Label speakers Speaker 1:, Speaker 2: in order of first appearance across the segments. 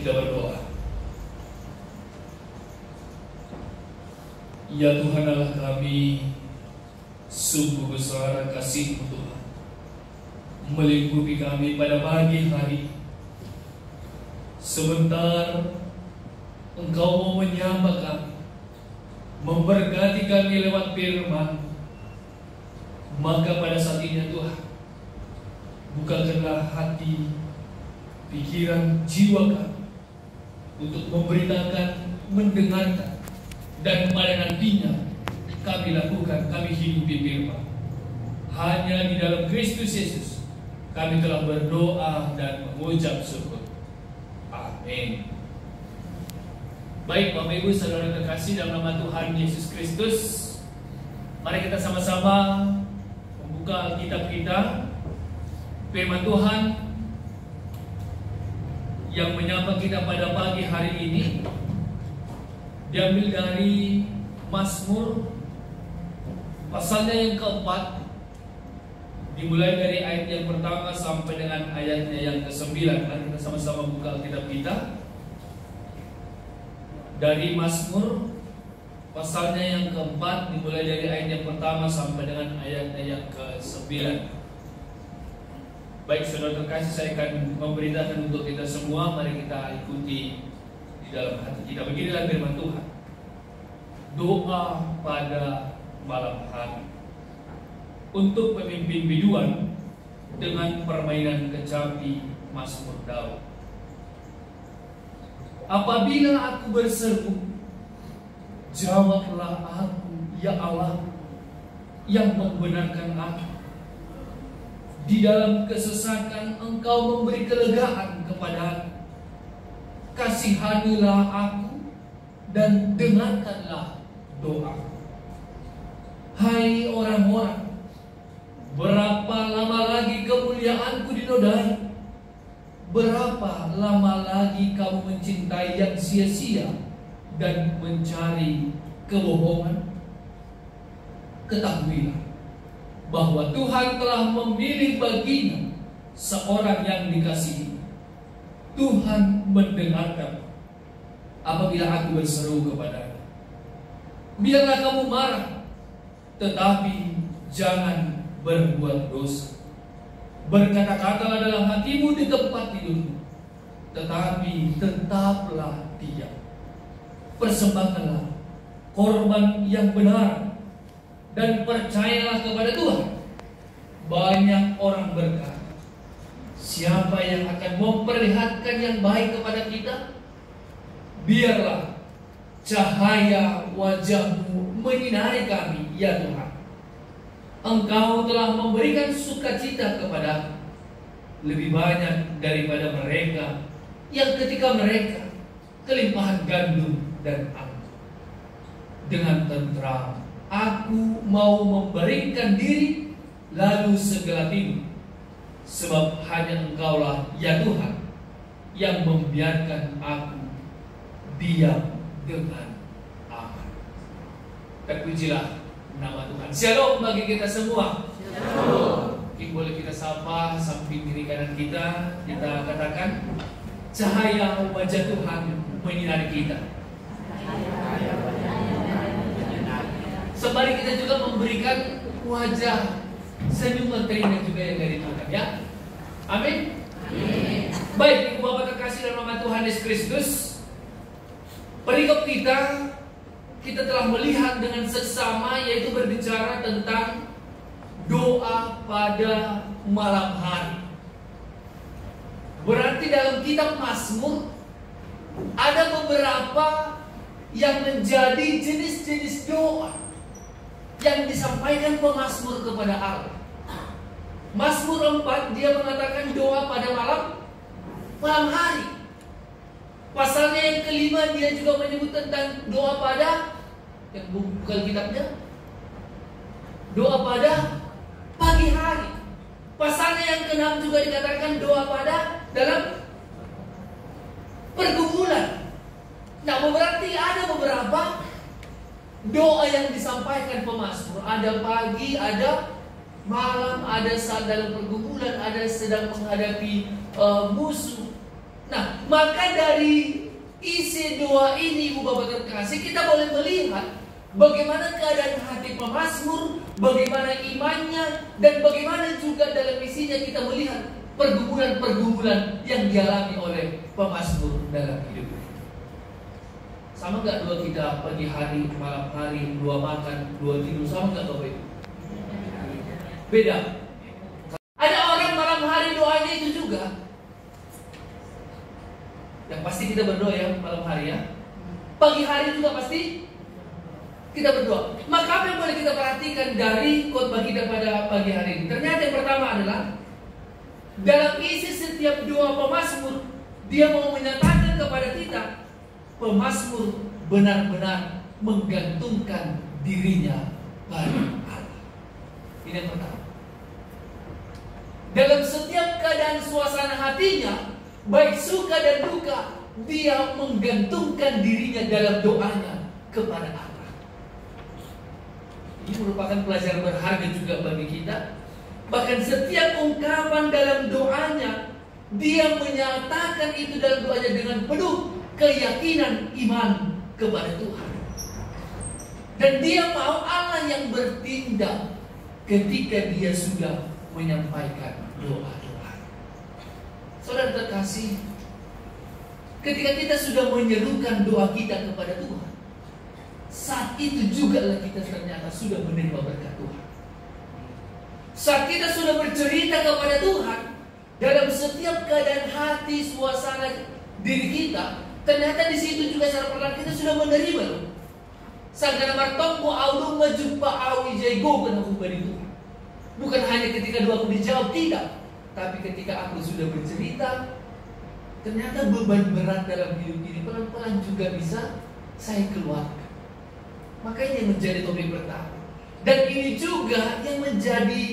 Speaker 1: Kita berdoa. Ya Tuhan Allah kami, sungguh besar kasih-Mu Tuhan melingkupi kami pada pagi hari. Sebentar Engkau mau menyapa kami, memberkati kami lewat firman. Maka pada saat ini Tuhan, bukakanlah hati, pikiran, jiwa kami untuk memberitakan, mendengarkan, dan pada nantinya kami lakukan, kami hidupi firman. Hanya di dalam Kristus Yesus kami telah berdoa dan mengucap syukur. Amin. Baik Bapak Ibu Saudara terkasih, dalam nama Tuhan Yesus Kristus, mari kita sama-sama membuka Alkitab kita. Firman Tuhan yang menyapa kita pada pagi hari ini diambil dari Mazmur pasalnya yang keempat, dimulai dari ayat yang pertama sampai dengan ayatnya yang ke-9. Mari kita sama-sama buka Alkitab kita. Dari Mazmur pasalnya yang keempat, dimulai dari ayat yang pertama sampai dengan ayatnya yang ke-9. Baik saudara terkasih, saya akan memberitakan untuk kita semua. Mari kita ikuti di dalam hati kita. Beginilah firman Tuhan. Doa pada malam hari. Untuk pemimpin biduan dengan permainan kecapi Mazmur Daud. Apabila aku berseru, jawablah aku, ya Allah, yang membenarkan aku. Di dalam kesesakan Engkau memberi kelegaan kepadaku. Kasihanilah aku dan dengarkanlah doaku. Hai orang-orang, berapa lama lagi kemuliaanku dinodai? Berapa lama lagi kamu mencintai yang sia-sia dan mencari kebohongan? Ketahuilah bahwa Tuhan telah memilih baginya seorang yang dikasihi. Tuhan mendengarkan apabila aku berseru kepadanya. Biarlah kamu marah, tetapi jangan berbuat dosa. Berkata-katalah dalam hatimu di tempat tidurmu, tetapi tetaplah diam. Persembahkanlah korban yang benar dan percayalah kepada Tuhan. Banyak orang berkata, siapa yang akan memperlihatkan yang baik kepada kita? Biarlah cahaya wajah-Mu menyinari kami, ya Tuhan. Engkau telah memberikan sukacita kepada lebih banyak daripada mereka yang ketika mereka kelimpahan gandum dan anggur. Dengan tentram aku mau membaringkan diri lalu segera tidur, sebab hanya Engkaulah ya Tuhan yang membiarkan aku diam dengan aman. Terpujilah nama Tuhan. Shalom bagi kita semua. Shalom. Mungkin boleh kita sapa samping kiri kanan kita. Kita katakan, cahaya wajah Tuhan menyinari kita. Sembari kita juga memberikan wajah senyuman terindah juga yang dari Tuhan, ya. Amin. Amin. Baik, Ibu Bapak terkasih dalam nama Tuhan Yesus Kristus, perikop kita telah melihat dengan seksama, yaitu berbicara tentang doa pada malam hari. Berarti dalam kitab Mazmur ada beberapa yang menjadi jenis-jenis doa yang disampaikan pemazmur kepada Allah. Mazmur 4 dia mengatakan doa pada malam hari. Pasalnya yang kelima dia juga menyebut tentang doa pada, yang buka kitabnya, doa pada pagi hari. Pasalnya yang keenam juga dikatakan doa pada dalam pergumulan. Nah, berarti ada beberapa doa yang disampaikan pemazmur. Ada pagi, ada malam, ada saat dalam pergumulan, ada sedang menghadapi musuh. Nah, Maka dari isi doa ini, Ibu Bapak terkasih, kita boleh melihat bagaimana keadaan hati pemazmur, bagaimana imannya, dan bagaimana juga dalam isinya kita melihat pergumulan-pergumulan yang dialami oleh pemazmur dalam hidupnya. Sama nggak doa kita pagi hari, malam hari, doa makan, doa tidur, sama nggak Bapak Ibu? Beda. Ada orang malam hari doanya itu juga. Yang pasti kita berdoa ya malam hari ya. Pagi hari juga pasti kita berdoa. Maka apa yang boleh kita perhatikan dari khotbah kita pada pagi hari ini? Ternyata yang pertama adalah dalam isi setiap doa pemazmur, dia mau menyatakan kepada kita, pemazmur benar-benar menggantungkan dirinya pada Allah. Ini yang pertama. Dalam setiap keadaan suasana hatinya, baik suka dan duka, dia menggantungkan dirinya dalam doanya kepada Allah. Ini merupakan pelajaran berharga juga bagi kita. Bahkan setiap ungkapan dalam doanya, dia menyatakan itu dalam doanya dengan penuh keyakinan iman kepada Tuhan. Dan dia mau Allah yang bertindak ketika dia sudah menyampaikan doa-doa. Saudara terkasih, ketika kita sudah menyerukan doa kita kepada Tuhan, saat itu juga lah kita ternyata sudah menerima berkat Tuhan. Saat kita sudah bercerita kepada Tuhan dalam setiap keadaan hati, suasana diri kita, ternyata di situ juga secara perlahan kita sudah menerima loh. Sangkana martongku aulung majumpa awi jaigo kena ubadi Tuhan. Bukan hanya ketika doaku dijawab, tidak. Tapi ketika aku sudah bercerita, ternyata beban berat dalam hidup ini pelan-pelan juga bisa saya keluarkan. Maka ini yang menjadi topik pertama. Dan ini juga yang menjadi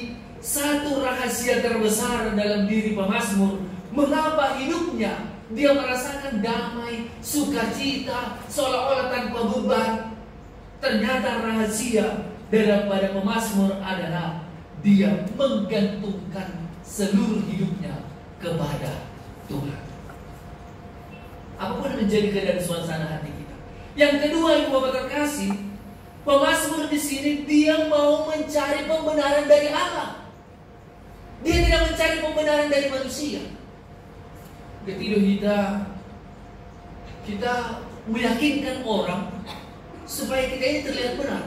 Speaker 1: satu rahasia terbesar dalam diri pemazmur. Mengapa hidupnya dia merasakan damai, sukacita, seolah-olah tanpa beban. Ternyata rahasia daripada pemazmur adalah dia menggantungkan seluruh hidupnya kepada Tuhan. Apapun menjadi keadaan suasana hati kita. Yang kedua, Ibu Bapak terkasih, pemazmur di sini dia mau mencari pembenaran dari Allah. Dia tidak mencari pembenaran dari manusia. Ketika kita meyakinkan orang supaya kita ini terlihat benar.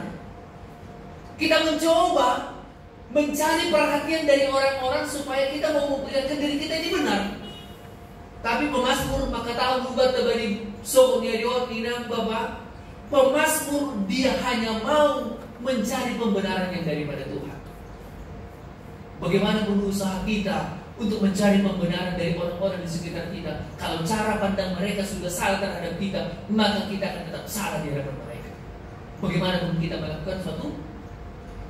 Speaker 1: Kita mencoba mencari perhatian dari orang-orang supaya kita mau memperlihatkan diri kita ini benar. Tapi pemazmur maka tahu buat tebali sonya diotina Bapak. Pemazmur dia hanya mau mencari pembenaran yang daripada Tuhan. Bagaimana pun usaha kita untuk mencari pembenaran dari orang-orang di sekitar kita, kalau cara pandang mereka sudah salah terhadap kita, maka kita akan tetap salah di hadapan mereka. Bagaimana pun kita melakukan suatu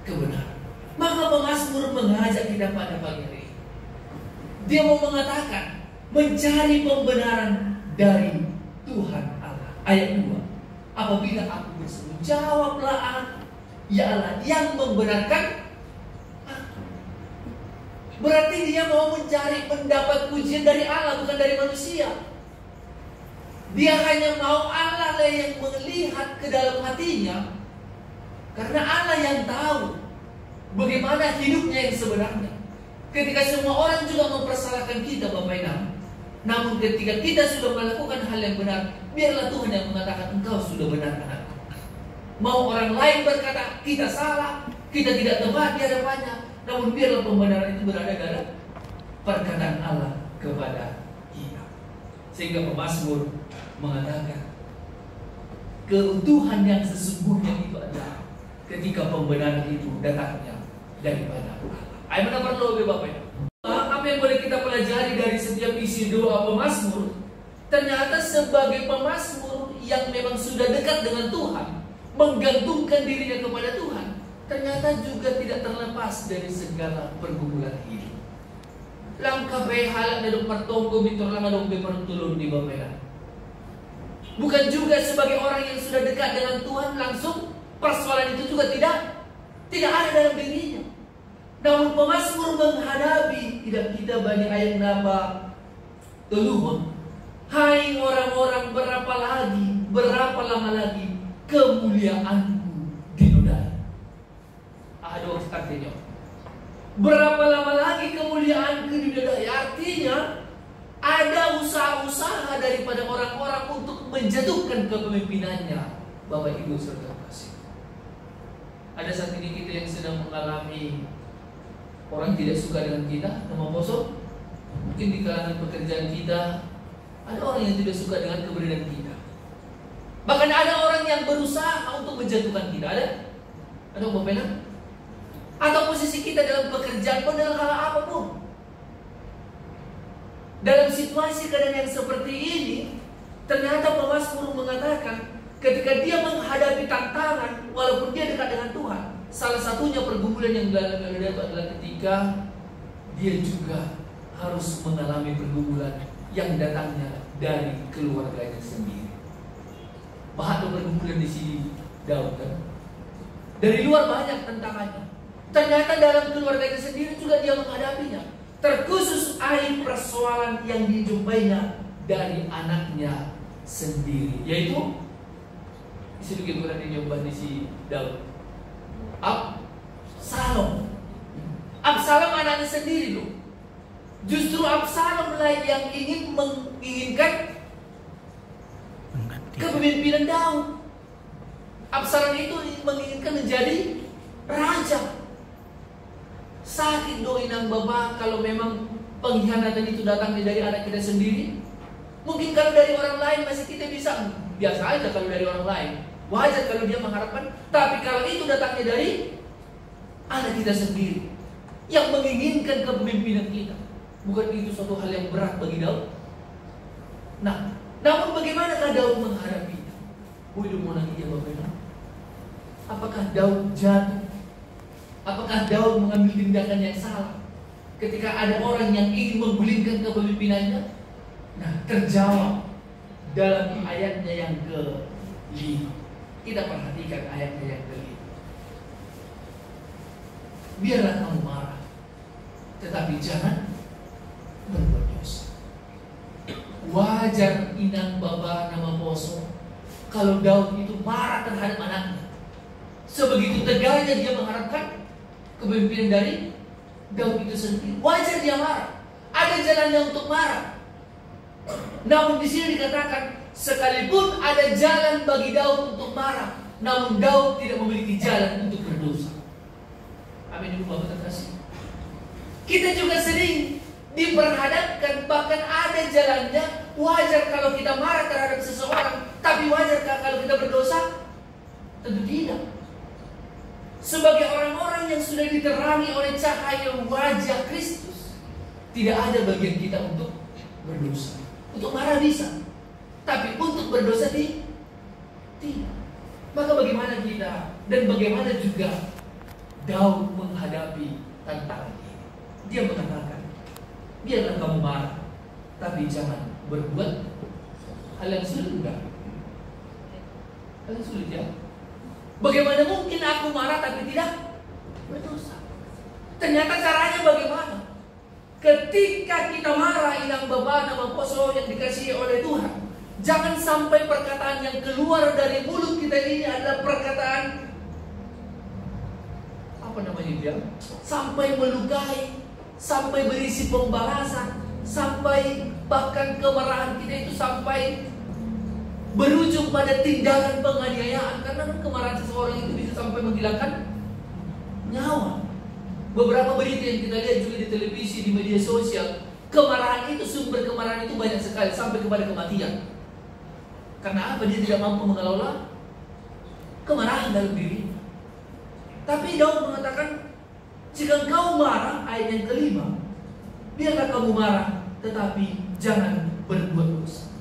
Speaker 1: kebenaran. Maka pemazmur mengajak kita pada pagi hari ini. Dia mau mengatakan mencari pembenaran dari Tuhan Allah. Ayat 2. Apabila aku berseru, jawablah ya Allah yang membenarkan aku. Berarti dia mau mencari pendapat pujian dari Allah, bukan dari manusia. Dia hanya mau Allah lah yang melihat ke dalam hatinya. Karena Allah yang tahu bagaimana hidupnya yang sebenarnya. Ketika semua orang juga mempersalahkan kita, Bapak Ibu, namun ketika kita sudah melakukan hal yang benar, biarlah Tuhan yang mengatakan engkau sudah benar anakku. Mau orang lain berkata kita salah, kita tidak tepat di hadapannya, namun biarlah pembenaran itu berada dalam perkataan Allah kepada kita. Sehingga pemazmur mengatakan keutuhan yang sesungguhnya itu adalah ketika pembenaran itu datangnya daripada Allah. Ayo mana perlu Bapak Ibu. Apa yang boleh kita pelajari dari setiap isi doa pemazmur? Ternyata sebagai pemazmur yang memang sudah dekat dengan Tuhan, menggantungkan dirinya kepada Tuhan, ternyata juga tidak terlepas dari segala pergumulan hidup. Langkah behalak dari pertonggo mitur lama dong bepertulun di Bapak Ibu. Bukan juga sebagai orang yang sudah dekat dengan Tuhan langsung persoalan itu juga tidak ada dalam dirinya. Namun pemazmur menghadapi tidak kita banyak ayat napa teluhun Hai orang-orang, berapa lama lagi kemuliaanku dinodai? Aduh, artinya berapa lama lagi kemuliaanku dinodai? Artinya ada usaha-usaha daripada orang-orang untuk menjatuhkan kepemimpinannya. Bapak Ibu saudara kasih, ada saat ini kita yang sedang mengalami orang tidak suka dengan kita, nama bosok. Mungkin di kalangan pekerjaan kita ada orang yang tidak suka dengan keberadaan kita. Bahkan ada orang yang berusaha untuk menjatuhkan kita. Ada Bapak Ibu? Atau posisi kita dalam pekerjaan pun, dalam hal apapun. Dalam situasi keadaan yang seperti ini, ternyata pemazmur mengatakan ketika dia menghadapi tantangan, walaupun dia dekat dengan Tuhan, salah satunya pergumulan yang dialami adalah ketika dia juga harus mengalami pergumulan yang datangnya dari keluarganya sendiri. Bahkan pergumulan di sini Daud kan, dari luar banyak tantangannya. Ternyata dalam keluarganya sendiri juga dia menghadapinya. Terkhusus aib persoalan yang dijumpainya dari anaknya sendiri, yaitu isi Quran ini jawaban di si Daud. Absalom anaknya sendiri loh. Justru Absalom lah yang menginginkan kepemimpinan Daud. Absalom itu menginginkan menjadi raja. Sakit doi nang bapak kalau memang pengkhianatan itu datang dari anak kita sendiri. Mungkin kalau dari orang lain masih kita bisa biasa aja, kalau dari orang lain wajar kalau dia mengharapkan. Tapi kalau itu datangnya dari anak kita sendiri yang menginginkan kepemimpinan kita, bukan itu suatu hal yang berat bagi Daud? Nah, namun bagaimanakah Daud menghadapinya? Udah mau lagi ya Bapak. Apakah Daud jatuh? Apakah Daud mengambil tindakan yang salah ketika ada orang yang ingin menggulingkan kepemimpinannya? Nah, terjawab dalam ayatnya yang ke-5. Kita perhatikan ayatnya yang ke-5. Biarlah kamu marah, tetapi jangan berbuat dosa. Wajar inang baba nama poso kalau Daud itu marah terhadap anaknya. Sebegitu tegarnya dia mengharapkan kepemimpinan dari Daud itu sendiri. Wajar dia marah. Ada jalannya untuk marah. Namun di sini dikatakan sekalipun ada jalan bagi Daud untuk marah, namun Daud tidak memiliki jalan untuk berdosa. Amin. Ibu Bapak terkasih, kita juga sering diperhadapkan, bahkan ada jalannya. Wajar kalau kita marah terhadap seseorang, tapi wajarkah kalau kita berdosa? Tentu tidak. Sebagai orang-orang yang sudah diterangi oleh cahaya wajah Kristus, tidak ada bagian kita untuk berdosa. Untuk marah bisa, tapi untuk berdosa tidak. Maka bagaimana kita dan bagaimana juga Daud menghadapi tantangan ini? Dia mengatakan, biarlah kamu marah, tapi jangan berbuat hal yang sulit. Hal yang sulit ya. Bagaimana mungkin aku marah tapi tidak berdosa? Ternyata caranya bagaimana? Ketika kita marah, ilang baba nama poso yang dikasihi oleh Tuhan, jangan sampai perkataan yang keluar dari mulut kita ini adalah perkataan sampai melukai, sampai berisi pembalasan, sampai bahkan kemarahan kita itu sampai berujung pada tindakan penganiayaan. Karena kemarahan seseorang itu bisa sampai menghilangkan nyawa. Beberapa berita yang kita lihat juga di televisi, di media sosial, kemarahan itu, sumber kemarahan itu banyak sekali sampai kepada kematian. Karena apa? Dia tidak mampu mengelola kemarahan dalam diri. Tapi Daud mengatakan, jika engkau marah, ayat yang ke-5, biarlah kamu marah, tetapi jangan berbuat dosa.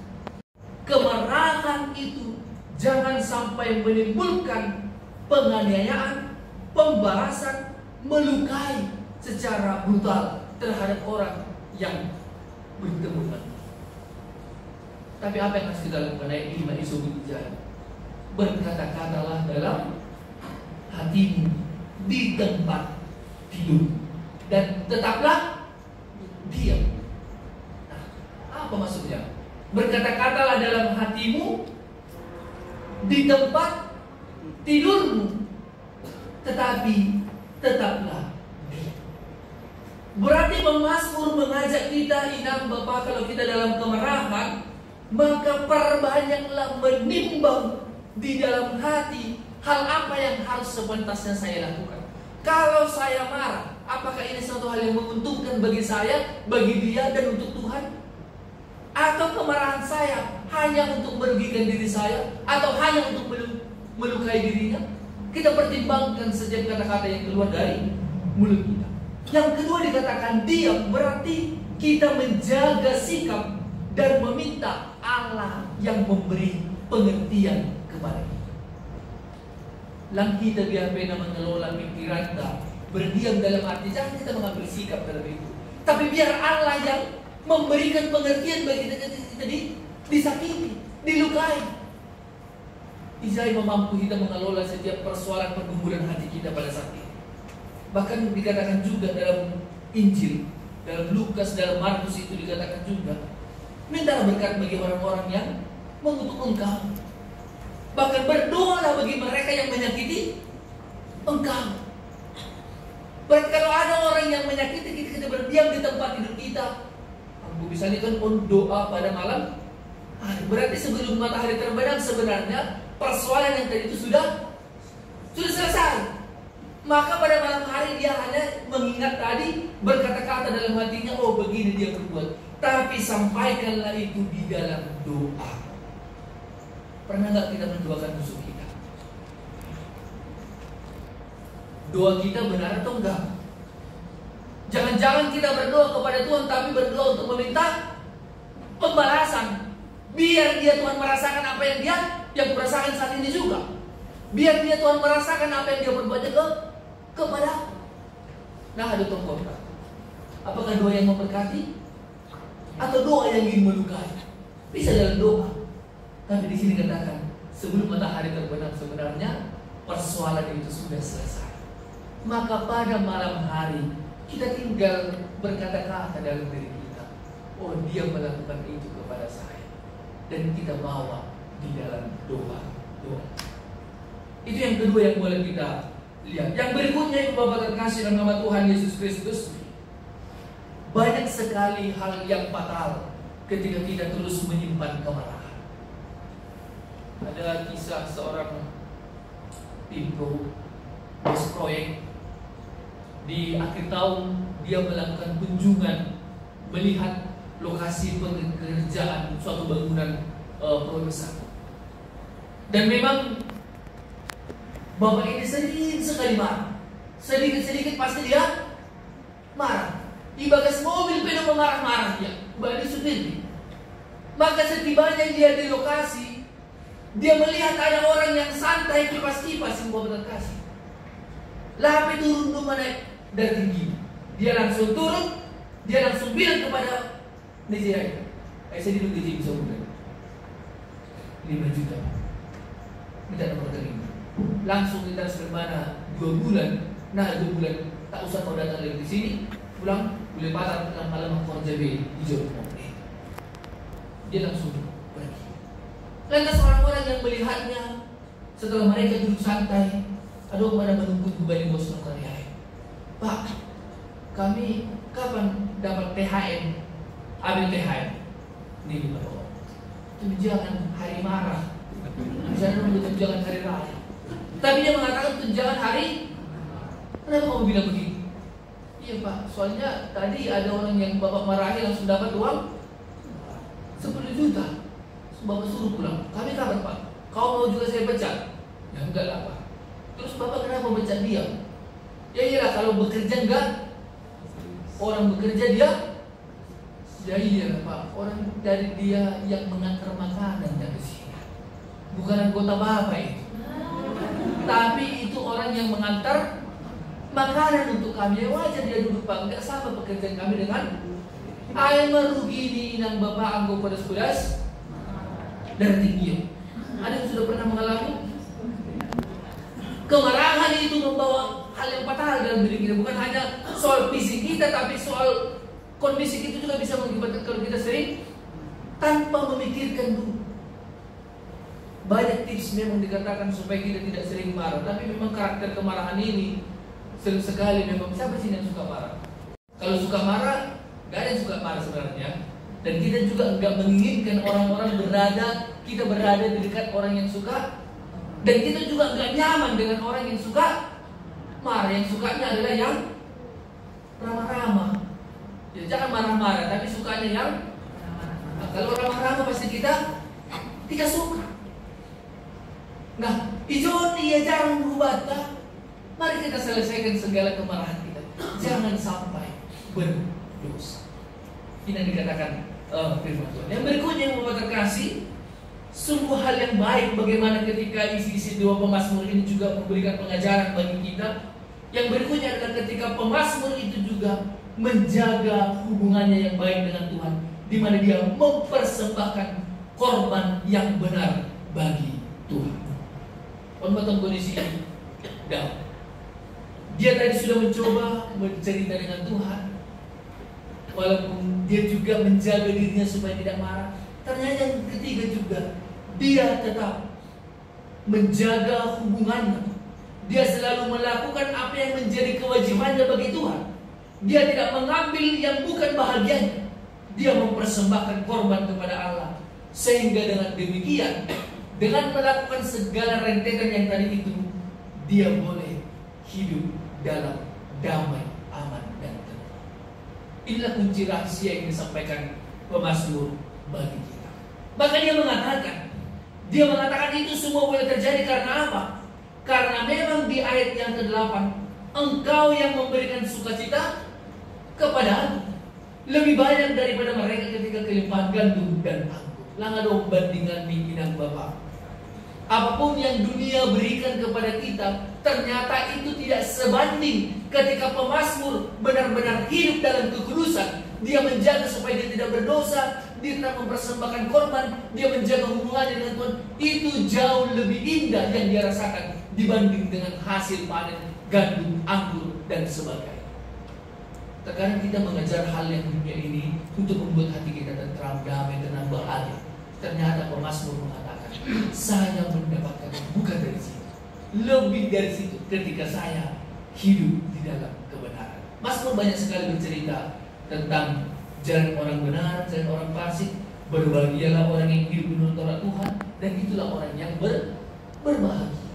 Speaker 1: Kemarahan itu jangan sampai menimbulkan penganiayaan, pembalasan, melukai secara brutal terhadap orang yang bertemu. Tapi apa yang harus kita lakukan? Ayat 5 Isu bicara, berkata-katalah dalam hatimu di tempat tidur dan tetaplah diam. Nah, apa maksudnya? Berkata-katalah dalam hatimu, di tempat tidurmu, tetapi tetaplah diam. Berarti pemazmur mengajak kita, inang Bapak, kalau kita dalam kemarahan, maka perbanyaklah menimbang di dalam hati hal apa yang harus sepantasnya saya lakukan. Kalau saya marah, apakah ini suatu hal yang menguntungkan bagi saya, bagi dia, dan untuk Tuhan? Atau kemarahan saya hanya untuk merugikan diri saya, atau hanya untuk melukai dirinya? Kita pertimbangkan setiap kata-kata yang keluar dari mulut kita. Yang kedua dikatakan diam, berarti kita menjaga sikap dan meminta Allah yang memberi pengertian kepada kita. Lang kita biar pena mengelola pikiran kita, berdiam dalam arti jangan kita mengambil sikap dalam itu, tapi biar Allah yang memberikan pengertian bagi kita disakiti, dilukai. Israel mampu kita mengelola setiap persoalan pergumulan hati kita pada saat ini. Bahkan dikatakan juga dalam Injil, dalam Lukas, dalam Markus itu dikatakan juga, mintalah berkat bagi orang-orang yang mengutuk engkau. Bahkan berdoalah bagi mereka yang menyakiti engkau. Berarti kalau ada orang yang menyakiti kita berdiam di tempat tidur kita. Misalnya kan doa pada malam hari. Berarti sebelum matahari terbenam sebenarnya persoalan yang tadi itu sudah selesai. Maka pada malam hari dia hanya mengingat tadi, berkata-kata dalam hatinya, oh begini dia berbuat. Tapi sampaikanlah itu di dalam doa. Pernah nggak kita mendoakan musuh kita? Doa kita benar atau enggak? Jangan-jangan kita berdoa kepada Tuhan tapi berdoa untuk meminta pembalasan. Biar dia Tuhan merasakan apa yang dia merasakan saat ini juga. Biar dia Tuhan merasakan apa yang dia berbuat kepada aku. Nah, ada kontra. Apakah doa yang memberkati atau doa yang ingin melukai? Bisa dalam doa. Tapi di sini katakan sebelum matahari terbenam sebenarnya persoalan itu sudah selesai. Maka pada malam hari kita tinggal berkata-kata dalam diri kita, oh dia melakukan itu kepada saya, dan kita bawa di dalam doa. Itu yang kedua yang boleh kita lihat. Yang berikutnya itu Bapak terkasih dalam nama Tuhan Yesus Kristus, banyak sekali hal yang fatal ketika kita terus menyimpan kemarahan. Ada kisah seorang tim bos proyek. Di akhir tahun dia melakukan kunjungan melihat lokasi pekerjaan suatu bangunan proyek besar. Dan memang bapak ini sering sekali marah. Sedikit-sedikit pasti dia marah. Di bagas mobil penuh marah-marah dia, balik supir. Maka setibanya dia di lokasi, dia melihat ada orang yang santai kipas-kipas yang bapak terkasih. Lah turun rumah naik dari tinggi. Dia langsung turun, dia langsung bilang kepada Nijirai, saya duduk di sini bisa bulan 5 juta. Minta nomor rekening. Langsung ditransfer mana 2 bulan. Nah 2 bulan tak usah kau datang lagi di sini. Pulang boleh patah tengah malam kerja di hijau. Dia langsung pergi. Lantas orang-orang yang melihatnya setelah mereka duduk santai, ada orang menunggu kembali bos karya. Pak, kami kapan dapat THM? Ambil THM. Nih Bapak. Tunjangan hari marah. Misalnya menunggu tunjangan hari raya. Tapi dia mengatakan tunjangan hari. Kenapa kamu bilang begitu? Iya Pak, soalnya tadi ada orang yang Bapak marahi langsung dapat uang 10 juta. Bapak suruh pulang. Kami kapan Pak? Kau mau juga saya pecat? Ya enggak lah Pak. Terus Bapak kenapa pecat dia? Ya iyalah kalau bekerja enggak. Orang bekerja dia. Ya iya Pak. Orang dari dia yang mengantar makanan dari sini. Bukan anggota Bapak itu. Tapi itu orang yang mengantar makanan untuk kami. Ya wajar dia duduk Pak. Enggak sama pekerjaan kami dengan ay merugi di inang Bapak anggo pedas-pedas dari tinggi. Ada yang sudah pernah mengalami? Kemarahan itu membawa hal yang fatal dalam diri kita. Bukan hanya soal fisik kita, tapi soal kondisi kita juga bisa mengakibatkan kalau kita sering tanpa memikirkan dulu. Banyak tips memang dikatakan supaya kita tidak sering marah, tapi memang karakter kemarahan ini sering sekali memang siapa sih yang suka marah? Kalau suka marah, gak ada yang suka marah sebenarnya. Dan kita juga nggak menginginkan orang-orang kita berada di dekat orang yang suka. Dan kita juga nggak nyaman dengan orang yang suka marah. Yang sukanya adalah yang ramah-ramah. Ya, jangan marah-marah, tapi sukanya yang kalau ramah-ramah pasti kita suka. Nah, ijon ia jarang berubah. Mari kita selesaikan segala kemarahan kita. Jangan sampai berdosa. Ini yang dikatakan firman Tuhan. Yang berikutnya yang Bapak terkasih, sungguh hal yang baik bagaimana ketika isi-isi dua pemazmur ini juga memberikan pengajaran bagi kita. Yang berikutnya adalah ketika pemazmur itu juga menjaga hubungannya yang baik dengan Tuhan, di mana dia mempersembahkan korban yang benar bagi Tuhan. Pemotong kondisi ini, dia tadi sudah mencoba bercerita dengan Tuhan. Walaupun dia juga menjaga dirinya supaya tidak marah, ternyata yang ketiga juga dia tetap menjaga hubungannya. Dia selalu melakukan apa yang menjadi kewajibannya bagi Tuhan. Dia tidak mengambil yang bukan bahagiannya. Dia mempersembahkan korban kepada Allah. Sehingga dengan demikian, dengan melakukan segala rentetan yang tadi itu, dia boleh hidup dalam damai, aman, dan tenang. Inilah kunci rahasia yang disampaikan pemazmur bagi kita. Maka dia mengatakan itu semua boleh terjadi karena apa? Karena memang di ayat yang ke-8, engkau yang memberikan sukacita kepada aku lebih banyak daripada mereka ketika kelimpahan gandum dan anggur. Langkah dong bandingan minang Bapak. Apapun yang dunia berikan kepada kita, ternyata itu tidak sebanding ketika pemazmur benar-benar hidup dalam kekudusan. Dia menjaga supaya dia tidak berdosa, dia tetap mempersembahkan korban, dia menjaga hubungannya dengan Tuhan. Itu jauh lebih indah yang dia rasakan dibanding dengan hasil panen gandum, anggur, dan sebagainya. Terkadang kita mengejar hal yang dunia ini untuk membuat hati kita tentram, damai, tenang, bahagia. Ternyata pemazmur mengatakan, saya mendapatkan bukan dari situ, lebih dari situ ketika saya hidup di dalam kebenaran. Mazmur banyak sekali bercerita tentang jalan orang benar, jalan orang fasik. Berbahagialah orang yang hidup menurut Taurat Tuhan, dan itulah orang yang berbahagia.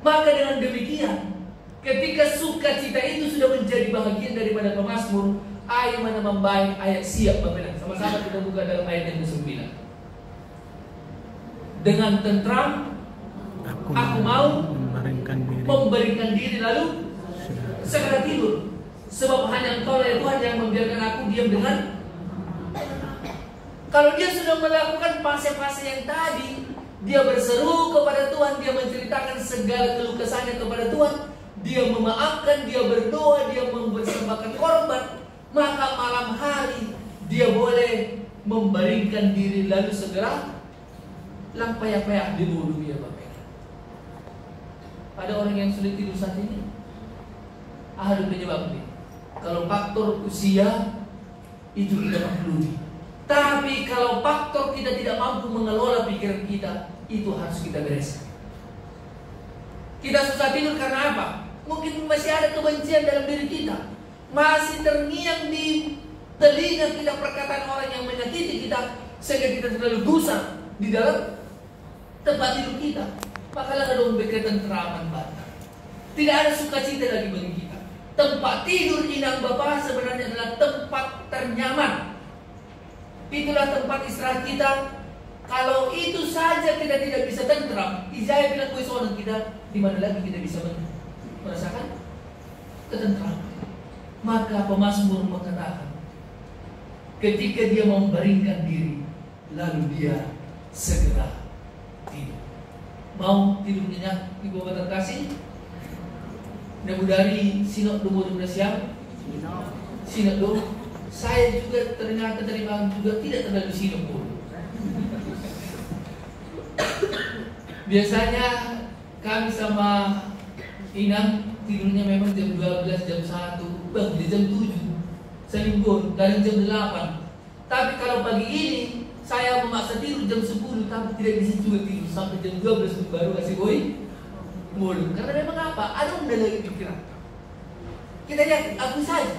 Speaker 1: Maka dengan demikian, ketika sukacita itu sudah menjadi bahagian daripada pemazmur, ayat mana membaik, ayat siap Bapak. Sama-sama kita buka dalam ayat yang ke-9. Dengan tentram aku mau memberikan diri lalu segera tidur. Sebab hanya Engkau ya Tuhan yang membiarkan aku diam dengan. Kalau dia sudah melakukan fase-fase yang tadi, dia berseru kepada Tuhan, dia menceritakan segala keluh kesahnya kepada Tuhan, dia memaafkan, dia berdoa, dia mempersembahkan korban, maka malam hari dia boleh membaringkan diri lalu segera lampaya-paya di bawah dunia Bapak. Ada orang yang sulit tidur saat ini. Ada penyebabnya. Kalau faktor usia itu tidak maklumi. Tapi kalau faktor kita tidak mampu mengelola pikiran kita, itu harus kita bereskan. Kita susah tidur karena apa? Mungkin masih ada kebencian dalam diri kita. Masih terngiang di telinga kita perkataan orang yang menyakiti kita, sehingga kita terlalu dosa di dalam tempat tidur kita. Maka ada berkaitan teraman batin. Tidak ada sukacita lagi bagi kita. Tempat tidur inang Bapa sebenarnya adalah tempat ternyaman. Itulah tempat istirahat kita. Kalau itu saja kita tidak bisa tentram, Izaya bilang kuisonan kita, di mana lagi kita bisa merasakan ketentraman? Maka pemazmur mengatakan, ketika dia membaringkan diri, lalu dia segera tidur. Mau tidur nyenyak, Ibu Bapak terkasih? Dari sinod dulu siang, sinod dulu. Saya juga ternyata terima juga tidak terlalu sinod dulu. Biasanya kami sama Inang tidurnya memang jam 12, jam 1, jam 7, selimbun, kadang jam 8. Tapi kalau pagi ini saya memaksa tidur jam 10 tapi tidak bisa juga tidur sampai jam 12 baru kasih boy mulut. Karena memang apa? Ada dalam pikiran. Kita lihat aku saja.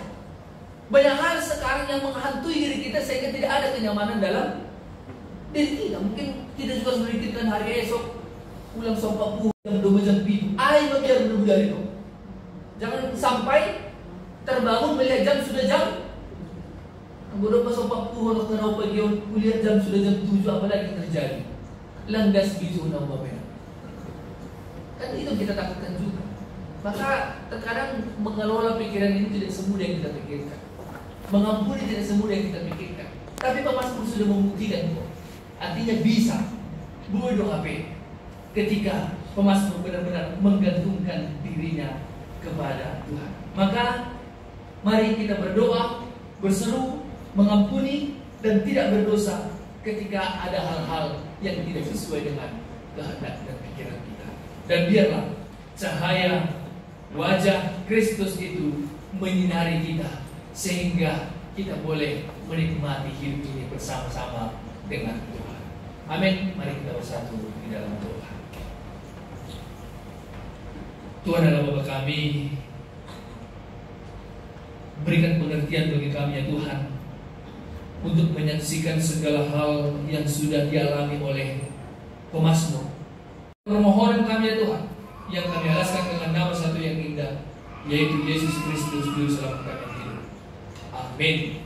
Speaker 1: Banyak hal sekarang yang menghantui diri kita sehingga tidak ada kenyamanan dalam diri kita. Mungkin kita juga harus memikirkan hari esok pulang sopak jam 2 jam 7. Ayo biar dulu dari itu. Jangan sampai terbangun melihat jam sudah jam. Bodoh pas sopak pulang kenapa pagi kulihat jam sudah jam 7, apalagi terjadi. Landas bisu nama beda. Kan itu kita takutkan juga. Maka terkadang mengelola pikiran ini tidak semudah yang kita pikirkan. Mengampuni tidak semudah yang kita pikirkan. Tapi Pemasmur sudah membuktikan kok. Artinya bisa. Bodoh apa? Ketika Pemasmur benar-benar menggantungkan dirinya kepada Tuhan. Maka mari kita berdoa, berseru, mengampuni dan tidak berdosa ketika ada hal-hal yang tidak sesuai dengan kehendak dan pikiran kita. Dan biarlah cahaya wajah Kristus itu menyinari kita sehingga kita boleh menikmati hidup ini bersama-sama dengan Tuhan. Amin. Mari kita bersatu di dalam doa. Tuhan adalah Bapa kami, berikan pengertian bagi kami ya Tuhan untuk menyaksikan segala hal yang sudah dialami oleh Pemasmur. Permohonan kami ya Tuhan, yang kami alaskan dengan nama satu yang indah, yaitu Yesus Kristus Juru Selamat kami hidup. Amin.